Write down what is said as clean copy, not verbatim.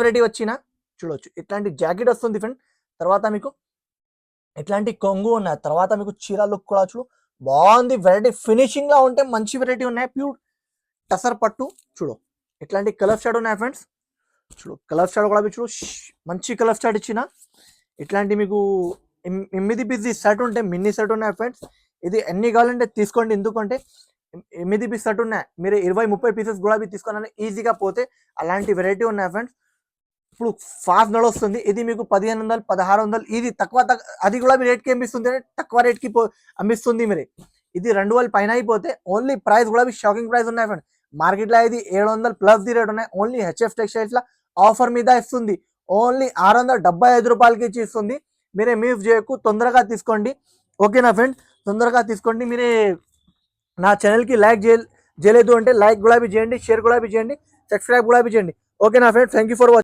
Variety వచ్చినా చూడొచ్చు. ఇట్లాంటి జాకెట్ వస్తుంది ఫ్రెండ్. తర్వాత మీకు ఇట్లాంటి కొంగు ఉన్నాయి. తర్వాత మీకు చీర లుక్ కూడా చూడు బాగుంది. వెరైటీ ఫినిషింగ్ లా ఉంటే మంచి వెరైటీ ఉన్నాయి. ప్యూర్ టసర్ పట్టు చూడు. ఇట్లాంటి కలర్ షాడ్ ఉన్నాయి ఫ్రెండ్స్. చూడు కలర్ షాడ్ కూడా చూడు మంచి కలర్ షాడ్ ఇచ్చిన. ఇట్లాంటి మీకు 8 పీస్ సెట్ ఉంటే మినీ సెట్ ఉన్నాయి ఫ్రెండ్స్. ఇది ఎన్ని కావాలంటే తీసుకోండి. ఎందుకంటే 8 పీస్ సెట్ ఉన్నాయి. మీరు 20-30 పీసెస్ కూడా తీసుకోవాలని ఈజీగా పోతే అలాంటి వెరైటీ ఉన్నాయి ఫ్రెండ్స్. ఇప్పుడు ఫాస్ట్ నడుస్తుంది. ఇది మీకు 1500 1600 ఇది తక్కువ అది కూడా మీ రేట్కి అమ్మిస్తుంది. తక్కువ రేట్కి అమ్మిస్తుంది మీరు. ఇది 2000 పైన అయిపోతే ఓన్లీ ప్రైస్ కూడా షాకింగ్ ప్రైస్ ఉన్నాయి ఫ్రెండ్. మార్కెట్లో ఇది 700 ప్లస్ ది రేట్ ఉన్నాయి. ఓన్లీ హెచ్ఎఫ్ టెక్స్టైల్స్ లా ఆఫర్ మీద ఇస్తుంది. ఓన్లీ 675 రూపాయలకి ఇచ్చి ఇస్తుంది. మీరే మిస్ చేయకు, తొందరగా తీసుకోండి. ఓకేనా ఫ్రెండ్, తొందరగా తీసుకోండి. మీరే నా ఛానల్కి లైక్ చేయలేదు అంటే లైక్ కూడా చేయండి, షేర్ కూడా చేయండి, సబ్స్క్రైబ్ కూడా చేయండి. ఓకేనా friend, thank you for watching.